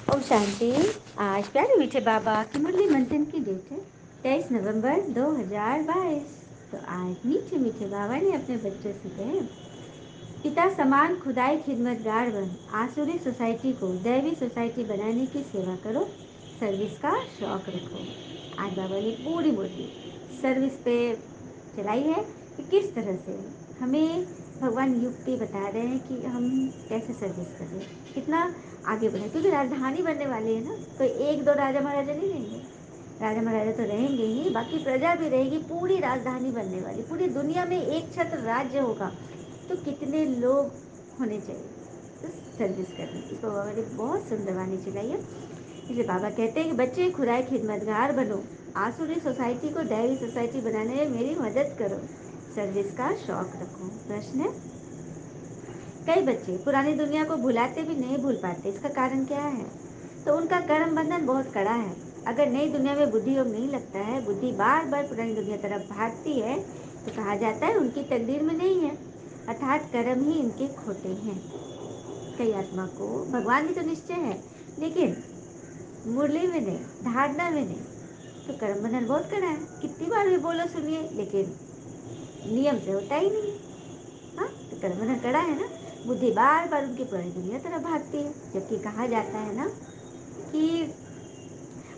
ओम शांति। आज प्यारे मीठे बाबा की मुरली मंथन की डेट है 23 नवंबर 2022। तो आज मीठे मीठे बाबा ने अपने बच्चों से कहे, पिता समान खुदाई खिदमतगार बन, आसुरी सोसाइटी को दैवी सोसाइटी बनाने की सेवा करो, सर्विस का शौक रखो। आज बाबा ने पूरी मुरली सर्विस पे चलाई है कि किस तरह से हमें भगवान युक्ति बता रहे हैं कि हम कैसे सर्विस कर रहे हैं, कितना आगे बढ़े। क्योंकि राजधानी बनने वाली है ना, तो एक दो राजा महाराजा नहीं रहेंगे, राजा महाराजा तो रहेंगे ही, बाकी प्रजा भी रहेगी। पूरी राजधानी बनने वाली, पूरी दुनिया में एक छत्र राज्य होगा, तो कितने लोग होने चाहिए तो सर्विस करनी। इस पर बाबा ने बहुत सुंदर वाणी चलाई है। इसलिए बाबा कहते हैं कि बच्चे खुदाई खिदमतगार बनो, आसुरी सोसाइटी को दैवी सोसाइटी बनाने में मेरी मदद करो, सर्विस का शौक रखो। प्रश्न है, कई बच्चे पुरानी दुनिया को भुलाते भी नहीं भूल पाते, इसका कारण क्या है? तो उनका कर्म बंधन बहुत कड़ा है। अगर नई दुनिया में बुद्धि योग नहीं लगता है, बुद्धि बार बार पुरानी दुनिया तरफ भागती है, तो कहा जाता है उनकी तकदीर में नहीं है, अर्थात कर्म ही इनके खोटे हैं। कई आत्मा को भगवान की तो निश्चय है, लेकिन मुरली में नहीं, धारणा में नहीं, तो कर्म बंधन बहुत कड़ा है। कितनी बार भी बोलो सुनिए, लेकिन नियम से होता ही नहीं है। हाँ, तो कर्म बंधन कड़ा है ना, बुद्धि बार बार उनकी पुरानी दुनिया तरफ भागती है। जबकि कहा जाता है ना कि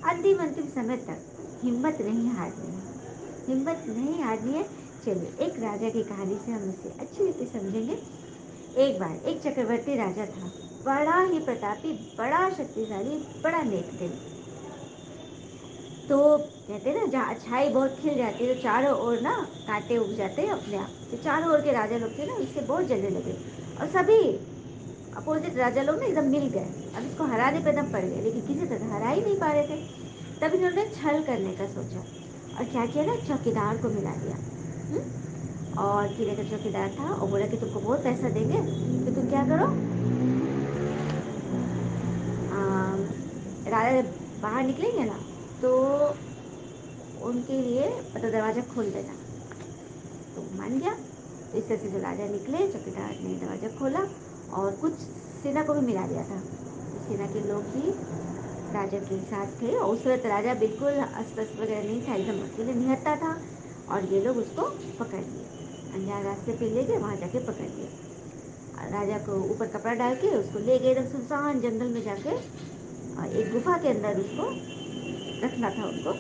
अंतिम अंतिम समय तक हिम्मत नहीं हारनी है, हिम्मत नहीं हारनी है। चलिए एक राजा की कहानी से हम इसे अच्छी रीति समझेंगे। एक बार एक चक्रवर्ती राजा था, बड़ा ही प्रतापी, बड़ा शक्तिशाली, बड़ा नेक दिल। तो कहते हैं ना, जहाँ अच्छाई बहुत खिल जाती है तो चारों ओर ना कांटे उग जाते हैं अपने आप। तो चारों ओर के राजा लोग थे ना, इससे बहुत जलने लगे, और सभी अपोजिट राजा लोग ना एकदम मिल गए। अब इसको हराने पे दम पड़ गए, लेकिन किसी तरह हरा ही नहीं पा रहे थे। तब इन्होंने छल करने का सोचा, और क्या किया ना, चौकीदार को मिला दिया। और किले का चौकीदार था, और बोला कि तुमको बहुत पैसा देंगे, तो तुम क्या करो, राजा जब बाहर निकलेंगे ना, तो उनके लिए मतलब दरवाज़ा खोल देना। तो मान गया। तो इस तरह से जो राजा निकले, चौकीदार ने दरवाज़ा खोला, और कुछ सेना को भी मिला दिया था। तो सेना के लोग भी राजा के साथ थे, और उस वक्त राजा बिल्कुल अस्त्र वगैरह नहीं था, एकदम अकेले निहत्था था। और ये लोग उसको पकड़ लिए, अनजान रास्ते पे ले गए, वहाँ जाके पकड़ लिया। राजा को ऊपर कपड़ा डाल के उसको ले गए एकदम सुनसान जंगल में जाके, और एक गुफा के अंदर उसको रखना था उनको।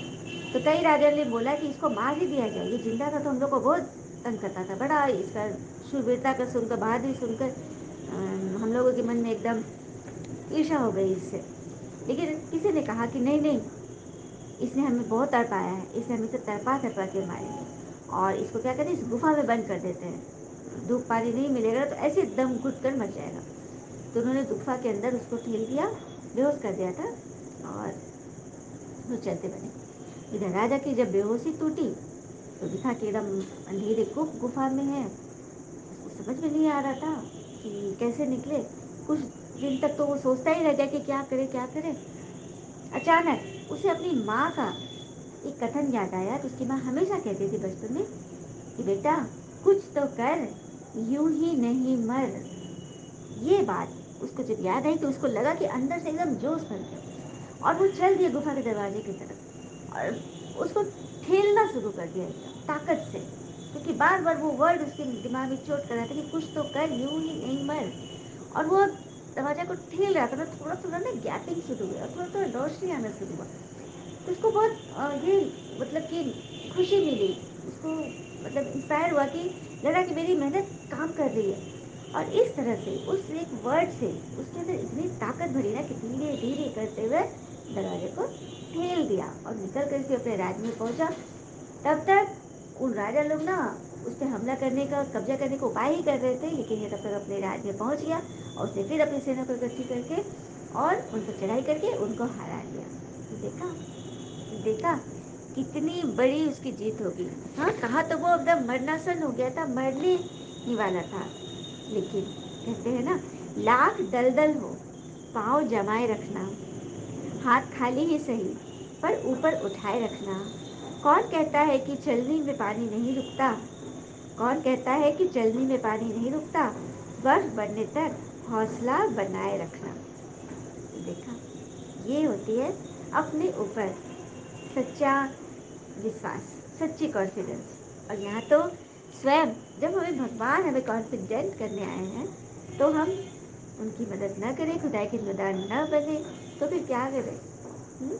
तो कई राजा ने बोला कि इसको मार ही दिया जाए, ये जिंदा था तो हम लोग को बहुत तंग करता था, बड़ा इसका शूरवीरता का सुनकर, बहादुरी सुनकर हम लोगों के मन में एकदम ईर्ष्या हो गई इससे। लेकिन किसी ने कहा कि नहीं नहीं, इसने हमें बहुत तड़पाया है, इसे हम इसे तड़पा तड़पा के मारेंगे, और इसको क्या कहते हैं, इस गुफा में बंद कर देते हैं, धूप पानी नहीं मिलेगा तो ऐसे दम घुट कर मर जाएगा। तो उन्होंने गुफा के अंदर उसको ठेल दिया, बेहोश कर दिया था, और वो चलते बने। इधर राजा की जब बेहोशी टूटी, तो दिखा कि एकदम अंधेरे गुफा में है। उसको समझ में नहीं आ रहा था कि कैसे निकले। कुछ दिन तक तो वो सोचता ही रह गया कि क्या करे क्या करे। अचानक उसे अपनी माँ का एक कथन याद आया। तो उसकी माँ हमेशा कहती थी बचपन में कि बेटा कुछ तो कर, यूं ही नहीं मर। ये बात उसको जब याद आई, तो उसको लगा कि अंदर से एकदम जोश भर गया, और वो चल दिया गुफा के दरवाजे की तरफ, और उसको ठेलना शुरू कर दिया एकदम ताकत से। क्योंकि बार बार वो वर्ड उसके दिमाग में चोट कर रहा था कि कुछ तो कर, यूं ही नहीं मर। और वो दरवाजा को ठेल रहा था ना, थोड़ा थोड़ा ना गैपिंग शुरू हुई, और थोड़ा थोड़ा रोशनी आना शुरू हुआ। तो उसको बहुत ये मतलब कि खुशी मिली उसको, मतलब इंस्पायर हुआ कि लगा कि मेरी मेहनत काम कर रही है। और इस तरह से उस एक वर्ड से उसके अंदर इतनी ताकत भरी ना कि धीरे धीरे करते हुए दरवाजे को ठेल दिया, और निकल कर के अपने राज्य में पहुंचा। तब तक उन राजा लोग ना उस पर हमला करने का, कब्जा करने का उपाय ही कर रहे थे, लेकिन ये तब तक अपने राज्य में पहुंच गया, और उसने फिर अपनी सेना को इकट्ठी करके और उन पर चढ़ाई करके उनको हरा दिया। तो देखा, देखा कितनी बड़ी उसकी जीत होगी। हाँ, कहा तो वो एकदम मरनासन हो गया था, मरने ही वाला था। लेकिन कहते हैं ना, लाख दलदल हो, पाँव जमाए रखना, हाथ खाली ही सही पर ऊपर उठाए रखना। कौन कहता है कि चलनी में पानी नहीं रुकता, कौन कहता है कि चलनी में पानी नहीं रुकता, बर्फ बनने तक हौसला बनाए रखना। तो देखा, होती है अपने ऊपर सच्चा विश्वास, सच्ची कॉन्फिडेंस। और यहाँ तो स्वयं जब हमें भगवान हमें कॉन्फिडेंट करने आए हैं तो हम उनकी मदद न करें, खुदाई की मदद न बने तो फिर क्या करें? हुँ?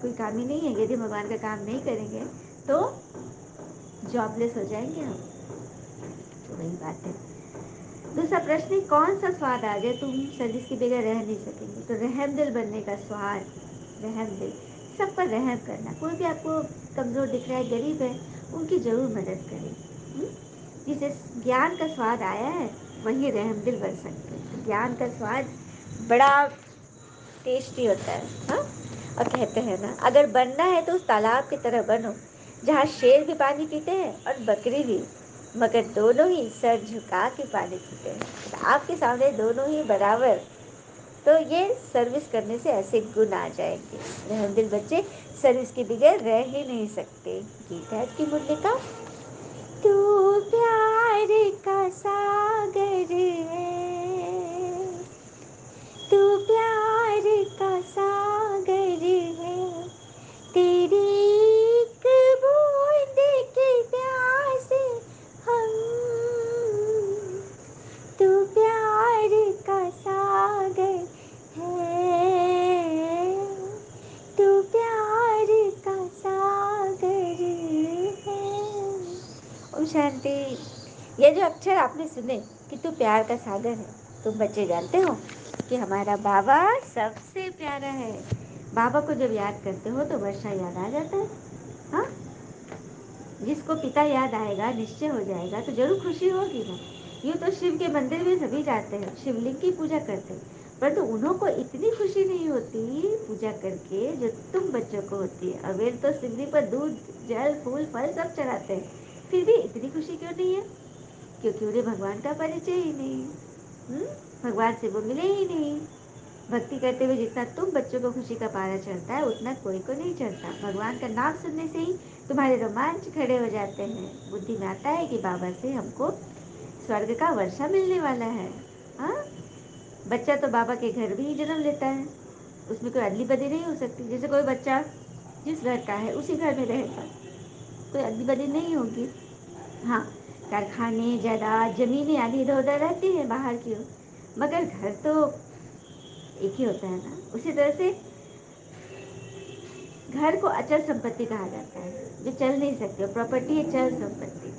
कोई काम ही नहीं है। यदि भगवान का काम नहीं करेंगे तो जॉबलेस हो जाएंगे हम। तो वही बात है। दूसरा प्रश्न है, कौन सा स्वाद आ जाए तुम सर्विस के बगैर रह नहीं सकेंगे? तो रहम दिल बनने का स्वाद, रहम दिल, सब पर रहम करना। कोई भी आपको कमज़ोर दिख रहा है, गरीब है, उनकी ज़रूर मदद करें। जिसे ज्ञान का स्वाद आया है वही रहम दिल बन सकते हैं। तो ज्ञान का स्वाद बड़ा टेस्टी होता है। हाँ, और कहते हैं ना, अगर बनना है तो उस तालाब की तरह बनो जहाँ शेर भी पानी पीते हैं और बकरी भी, मगर दोनों ही सर झुका के पानी पीते हैं। तो आपके सामने दोनों ही बराबर, तो ये सर्विस करने से ऐसे गुण आ जाएंगे। रहमदिल बच्चे सर्विस के बगैर रह ही नहीं सकते। गीत है की मुरली का, तू प्यार का सागर है, तू प्यार का सागर है, तेरी एक बूंद की प्यास हम, तू प्यार का सागर है, तू प्यार का सागर है। ओम शांति। ये जो अक्षर आपने सुने कि तू प्यार का सागर है, तुम बच्चे जानते हो कि हमारा बाबा सबसे प्यारा है। बाबा को जब याद करते हो तो वर्षा याद आ जाता है। हाँ, जिसको पिता याद आएगा, निश्चय हो जाएगा, तो जरूर खुशी होगी ना। यूँ तो शिव के मंदिर में सभी जाते हैं, शिवलिंग की पूजा करते हैं, परंतु उन्हों को इतनी खुशी नहीं होती पूजा करके जो तुम बच्चों को होती है। और वे तो शिवलिंग पर दूध, जल, फूल, फल सब चढ़ाते हैं, फिर भी इतनी खुशी क्यों नहीं है? क्योंकि उन्हें भगवान का परिचय ही नहीं। भगवान से वो मिले ही नहीं। भक्ति करते हुए जितना तुम बच्चों को खुशी का पारा चढ़ता है उतना कोई को नहीं चढ़ता। भगवान का नाम सुनने से ही तुम्हारे रोमांच खड़े हो जाते हैं। बुद्धि में आता है कि बाबा से हमको स्वर्ग का वर्षा मिलने वाला है। हाँ, बच्चा तो बाबा के घर भी ही जन्म लेता है, उसमें कोई अदली बदली नहीं हो सकती। जैसे कोई बच्चा जिस घर का है उसी घर में रहेगा, कोई अदली बदली नहीं होगी। हाँ, कारखाने, जायदाद, जमीनें आदि इधर उधर रहती हैं बाहर की ओर, मगर घर तो एक ही होता है ना। उसी तरह से घर को अचल संपत्ति कहा जाता है, जो चल नहीं सकती। और प्रॉपर्टी है चल संपत्ति,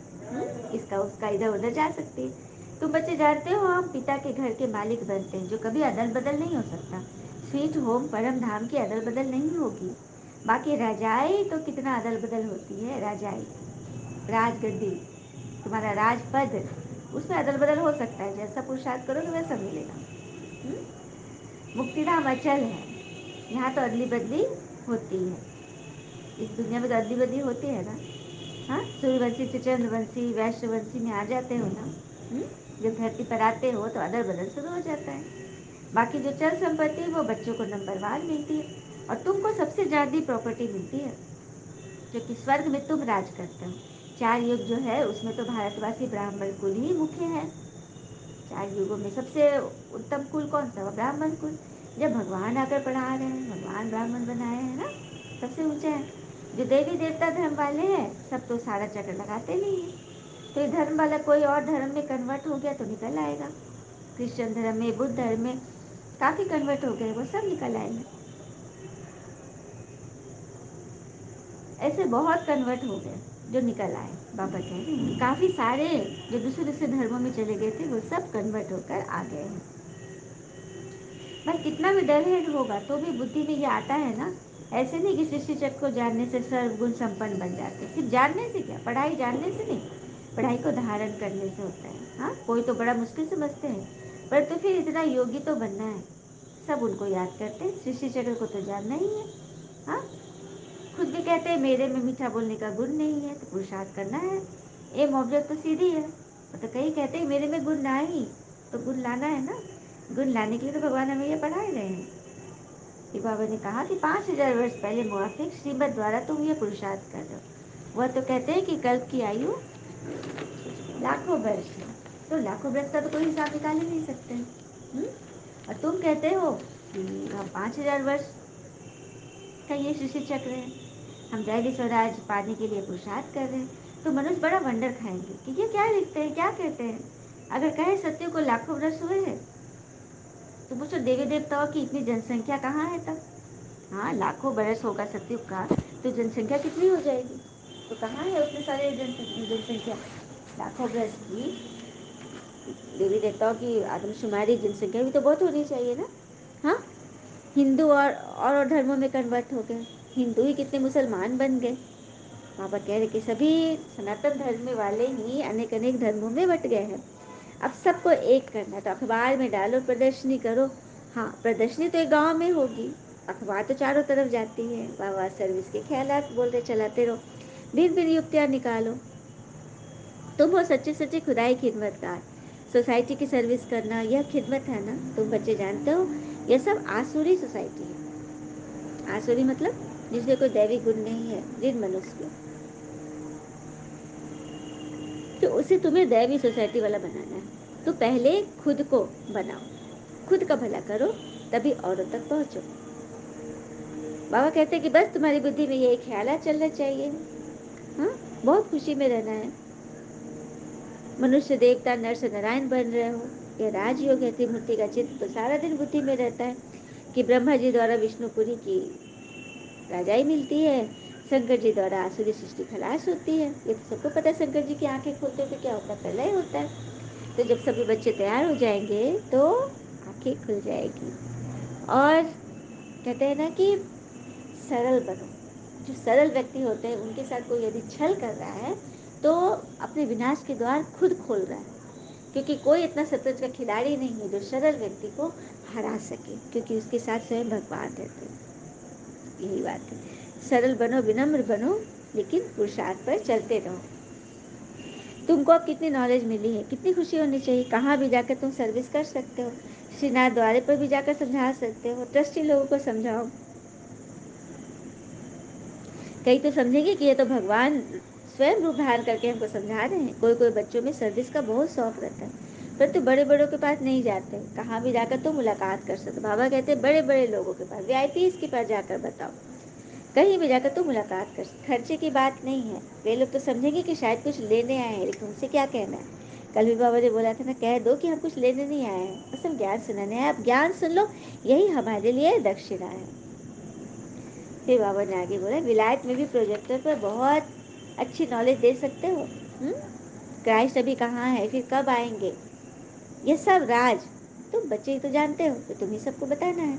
इसका उसका इधर उधर जा सकती है। तुम बच्चे जानते हो हम पिता के घर के मालिक बनते हैं, जो कभी अदल बदल नहीं हो सकता। स्वीट होम परम धाम की अदल बदल नहीं होगी। बाकी राजाई तो कितना अदल बदल होती है। राजाई, राजगद्दी, तुम्हारा राजपद, उसमें अदल बदल हो सकता है। जैसा पुरुषार्थ करोगे वैसा मिलेगा। मुक्तिधाम अचल है, यहाँ तो अदली बदली होती है। इस दुनिया में तो अदली बदली होती है ना। हाँ, सूर्यवंशी से चंद्रवंशी, वैश्यवंशी में आ जाते हो ना। जब धरती पर आते हो तो अदल बदल शुरू हो जाता है। बाकी जो चल संपत्ति है वो बच्चों को नंबरवार मिलती है, और तुमको सबसे ज्यादा प्रॉपर्टी मिलती है, क्योंकि स्वर्ग में तुम राज करते हो। 4 युग जो है उसमें तो भारतवासी ब्राह्मण कुल ही मुख्य है। 4 युगों में सबसे उत्तम कुल कौन सा? ब्राह्मण कुल। जब भगवान आकर पढ़ा रहे हैं, भगवान ब्राह्मण बनाए हैं ना, सबसे ऊंचा है। जो देवी देवता धर्म वाले हैं सब तो सारा चक्र लगाते नहीं है। तो ये धर्म वाला कोई और धर्म में कन्वर्ट हो गया तो निकल आएगा। क्रिश्चियन धर्म में, बुद्ध धर्म में काफी कन्वर्ट हो गए, वो सब निकल आएंगे। ऐसे बहुत कन्वर्ट हो गए जो निकल आए। बाबा कह रहे हैं कि काफी सारे जो दूसरे दूसरे धर्मों में चले गए थे वो सब कन्वर्ट होकर आ गए हैं। भाई कितना भी डल हेड होगा तो भी बुद्धि में ये आता है ना। ऐसे नहीं कि सृष्टि चक्र को जानने से सर्वगुण संपन्न बन जाते। सिर्फ जानने से क्या, पढ़ाई जानने से नहीं, पढ़ाई को धारण करने से होता है। हाँ, कोई तो बड़ा मुश्किल समझते हैं, पर तो फिर इतना योगी तो बनना है। सब उनको याद करते हैं, सृष्टि चक्र को तो जानना ही है। हाँ, खुद भी कहते हैं मेरे में मीठा बोलने का गुण नहीं है, तो पुरुषार्थ करना है। एम ऑब्जेक्ट तो सीधी है। तो कई कहते हैं मेरे में गुण नहीं, तो गुण लाना है ना। गुण लाने के लिए तो भगवान हमें ये पढ़ाए रहे हैं। कि बाबा ने कहा कि 5000 वर्ष पहले मुआफिक श्रीमत द्वारा तुम ये पुरुषार्थ कर रहे हो। वह तो कहते हैं कि कल्प की आयु लाखों वर्ष है, तो लाखों वर्ष का तो कोई हिसाब निकाल ही नहीं सकते। और तुम कहते हो कि हम 5000 वर्ष का ये ऋषि चक्र है। हम दैवी स्वराज पाने के लिए पुरुषार्थ कर रहे हैं। तो मनुष्य बड़ा वंडर खाएंगे कि ये क्या लिखते हैं, क्या कहते हैं। अगर कहे सत्य को लाखों वर्ष हुए हैं, तो पूछो देवी देवताओं की इतनी जनसंख्या कहाँ है तब। हाँ, लाखों बरस होगा सतयुग का, तो जनसंख्या कितनी हो जाएगी। तो कहाँ है उतने सारे जनसंख्या। लाखों बरस की देवी देवताओं की आदमशुमारी जनसंख्या भी तो बहुत होनी चाहिए ना। हाँ, हिंदू और धर्मों में कन्वर्ट हो गए। हिंदू ही कितने मुसलमान बन गए। बाबा कह रहे कि सभी सनातन धर्म वाले ही अनेक अनेक धर्मों में बट गए हैं। अब सबको एक करना है, तो अखबार में डालो, प्रदर्शनी करो। हाँ, प्रदर्शनी तो एक गांव में होगी, अखबार तो चारों तरफ जाती है। बाबा सर्विस के ख्यालात बोलते चलाते रहो, भिन्न भिन्न युक्तियाँ निकालो। तुम हो सच्चे सच्चे खुदाई खिदमतगार। सोसाइटी की सर्विस करना यह खिदमत है ना। तुम बच्चे जानते हो, यह सब आसुरी सोसाइटी है। आसुरी मतलब जिसमें कोई दैवी गुण नहीं है, जिन मनुष्य में, तो उसे तुम्हें दैवी सोसाइटी वाला बनाना है। तो पहले खुद को बनाओ, खुद का भला करो, तभी औरों तक पहुंचो। बाबा कहते हैं कि बस तुम्हारी बुद्धि में ये ख्याल चलना चाहिए। हाँ, बहुत खुशी में रहना है। मनुष्य देवता नर से नारायण बन रहे हो, यह राजयोग है। त्रिमूर्ति का चित्र तो सारा दिन बुद्धि में रहता है कि ब्रह्मा जी द्वारा विष्णुपुरी की राजाई मिलती है, शंकर जी द्वारा आसुरी सृष्टि खलास होती है। ये तो सबको पता है। शंकर जी की आंखें खोलते तो क्या होता है, प्रलय होता है। तो जब सभी बच्चे तैयार हो जाएंगे तो आंखें खुल जाएगी। और कहते हैं ना कि सरल बनो। जो सरल व्यक्ति होते हैं उनके साथ कोई यदि छल कर रहा है तो अपने विनाश के द्वार खुद खोल रहा है। क्योंकि कोई इतना सतत का खिलाड़ी नहीं है जो सरल व्यक्ति को हरा सके, क्योंकि उसके साथ स्वयं भगवान रहते हैं। यही बात है, सरल बनो, विनम्र बनो, लेकिन पुरुषार्थ पर चलते रहो। तुमको अब कितनी नॉलेज मिली है, कितनी खुशी होनी चाहिए। कहाँ भी जाकर तुम सर्विस कर सकते हो। श्रीनाथ द्वारे पर भी जाकर समझा सकते हो, ट्रस्टी लोगों को समझाओ। कई तो समझेंगे कि ये तो भगवान स्वयं रूप धारण करके हमको समझा रहे हैं। कोई कोई बच्चों में सर्विस का बहुत शौक रहता है, परंतु बड़े बड़ों के पास नहीं जाते। कहाँ भी जाकर तो मुलाकात कर सकते। बाबा कहते हैं बड़े बड़े लोगों के पास, वीआईपी के पास जाकर बताओ। कहीं भी जाकर तो मुलाकात कर सकते। खर्चे की बात नहीं है। वे लोग तो समझेंगे कि शायद कुछ लेने आए हैं, लेकिन उनसे क्या कहना है। कल भी बाबा ने बोला था ना, कह दो कि हम कुछ लेने नहीं आए हैं, असल ज्ञान सुनाने आए। आप ज्ञान सुन लो, यही हमारे लिए दक्षिणा है। फिर बाबा ने आगे बोला, विलायत में भी प्रोजेक्टर पर बहुत अच्छी नॉलेज दे सकते हो। क्राइस्ट अभी कहाँ है, फिर कब आएंगे, ये सब राज तुम बच्चे ही तो जानते हो, तो तुम्हें सबको बताना है।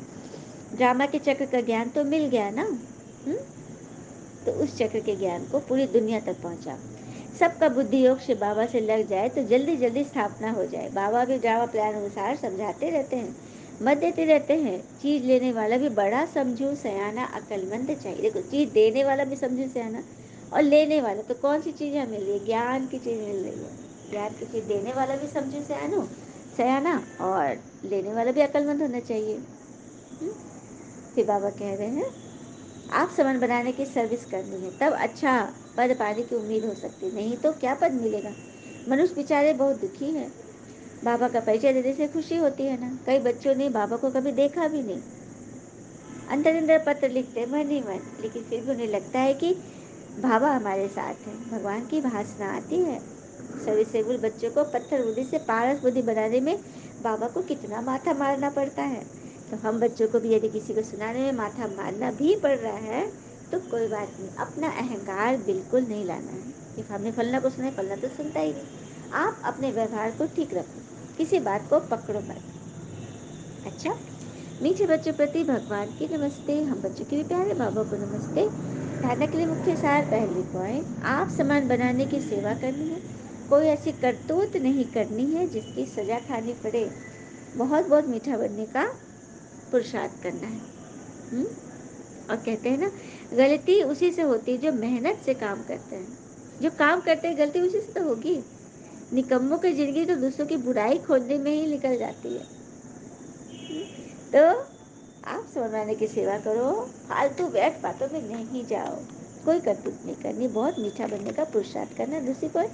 ड्रामा के चक्र का ज्ञान तो मिल गया ना। तो उस चक्र के ज्ञान को पूरी दुनिया तक पहुंचा। सबका बुद्धि योग से बाबा से लग जाए तो जल्दी जल्दी स्थापना हो जाए। बाबा भी ड्रामा प्लान अनुसार समझाते रहते हैं, मत देते रहते हैं। चीज लेने वाला भी बड़ा समझू सयाना अक्लमंद चाहिए। देखो, चीज देने वाला भी समझू सयाना, और लेने वाला तो कौन सी चीज हमें मिल रही है, ज्ञान की चीज मिल रही है। ज्ञान की चीज देने वाला भी समझू सयाना, और लेने वाला भी अक्लमंद होना चाहिए। फिर बाबा कह रहे हैं, आप सामान बनाने की सर्विस करनी है, तब अच्छा पद पाने की उम्मीद हो सकती, नहीं तो क्या पद मिलेगा। मनुष्य बेचारे बहुत दुखी है। बाबा का परिचय देने से खुशी होती है ना। कई बच्चों ने बाबा को कभी देखा भी नहीं, अंदर अंदर पत्र लिखते मन ही मन, लेकिन फिर भी उन्हें लगता है कि बाबा हमारे साथ है। भगवान की भासना आती है। सर्विसेबल बच्चों को पत्थर बुद्धि से पारस बुद्धि बनाने में बाबा को कितना माथा मारना पड़ता है। तो हम बच्चों को भी यदि किसी को सुनाने में माथा मारना भी पड़ रहा है तो कोई बात नहीं, अपना अहंकार बिल्कुल नहीं लाना है कि हमने फलना को सुना, फलना तो सुनता ही नहीं। आप अपने व्यवहार को ठीक रखो, किसी बात को पकड़ो मत। अच्छा, मीठे बच्चों प्रति भगवान की नमस्ते। हम बच्चों के भी प्यारे बाबा को नमस्ते। धारणा के लिए मुख्य सार, पहली पॉइंट, आप सामान बनाने की सेवा करनी है। कोई ऐसी करतूत नहीं करनी है जिसकी सजा खानी पड़े। बहुत बहुत मीठा बनने का पुरुषार्थ करना है। हुँ? और कहते हैं ना, गलती उसी से होती है जो मेहनत से काम करते हैं। जो काम करते हैं गलती उसी से तो होगी। निकम्मों की जिंदगी तो दूसरों की बुराई खोजने में ही निकल जाती है। तो आप समझाने की सेवा करो, फालतू व्यर्थ बातों में नहीं जाओ। कोई करतूत नहीं करनी, बहुत मीठा बनने का पुरुषार्थ करना। दूसरी कोई,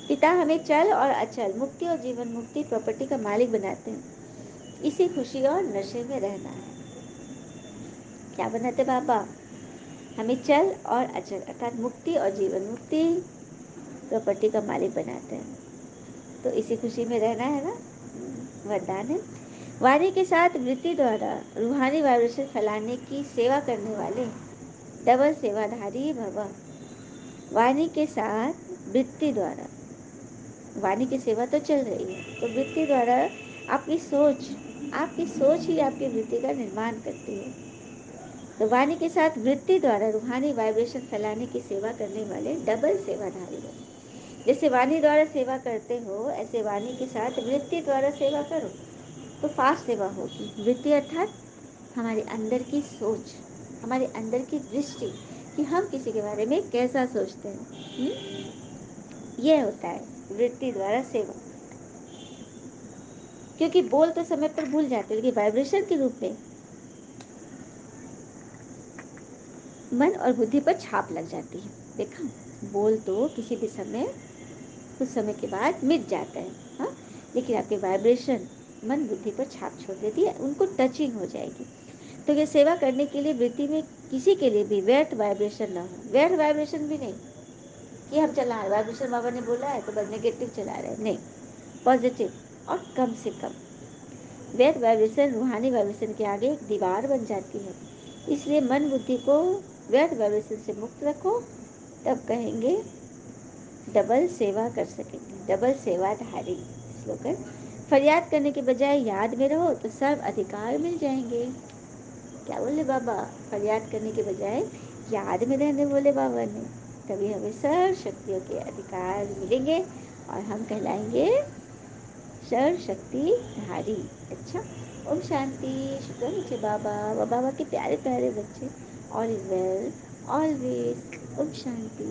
पिता हमें चल और अचल, मुक्ति और जीवन मुक्ति, प्रॉपर्टी का मालिक बनाते हैं। इसी खुशी और नशे में रहना है। क्या बनाते बाबा, हमें चल और अचल अर्थात मुक्ति और जीवन मुक्ति प्रॉपर्टी का मालिक बनाते हैं। तो इसी खुशी में रहना है ना, वरदान है। वाणी के साथ वृत्ति द्वारा रूहानी वाइब्रेशन फैलाने की सेवा करने वाले डबल सेवाधारी भव। वाणी के साथ वृत्ति द्वारा, वाणी की सेवा तो चल रही है, तो वृत्ति द्वारा आपकी सोच ही आपकी वृत्ति का निर्माण करती है। तो वाणी के साथ वृत्ति द्वारा रूहानी वाइब्रेशन फैलाने की सेवा करने वाले डबल सेवाधारी भव। जैसे वाणी द्वारा सेवा करते हो, ऐसे वाणी के साथ वृत्ति द्वारा सेवा करो तो फास्ट सेवा होगी। वृत्ति अर्थात हमारे अंदर की सोच, हमारे अंदर की दृष्टि कि हम किसी के बारे में कैसा सोचते हैं। यह होता है वृत्ति द्वारा सेवा। क्योंकि बोल तो समय पर भूल जाते हैं, लेकिन वाइब्रेशन के रूप में मन और बुद्धि पर छाप लग जाती है। देखा, बोल तो किसी भी समय कुछ समय के बाद मिट जाता है, हाँ, लेकिन आपके वाइब्रेशन मन बुद्धि पर छाप छोड़ देती है, उनको टचिंग हो जाएगी। तो ये सेवा करने के लिए वृत्ति में किसी के लिए भी व्यर्थ वाइब्रेशन ना हो। व्यर्थ वाइब्रेशन भी नहीं कि हम चला रहे वाइब्रेशन, बाबा ने बोला है तो बस नेगेटिव चला रहे हैं, नहीं, पॉजिटिव। और कम से कम व्यर्थ वाइब्रेशन रूहानी वाइब्रेशन के आगे एक दीवार बन जाती है। इसलिए मन बुद्धि को व्यर्थ वाइब्रेशन से मुक्त रखो, तब कहेंगे डबल सेवा कर सकेंगे, डबल सेवाधारी। स्लोगन, फरियाद करने के बजाय याद में रहो तो सर्व अधिकार मिल जाएंगे। क्या बोले बाबा, फरियाद करने के बजाय याद में रहने बोले बाबा ने, तभी हमें सर्व शक्तियों के अधिकार मिलेंगे और हम कहलाएंगे सर्व शक्तिधारी। अच्छा, ओम शांति, शुक्र नीचे बाबा व बाबा के प्यारे प्यारे बच्चे। All is well always. Om Shanti.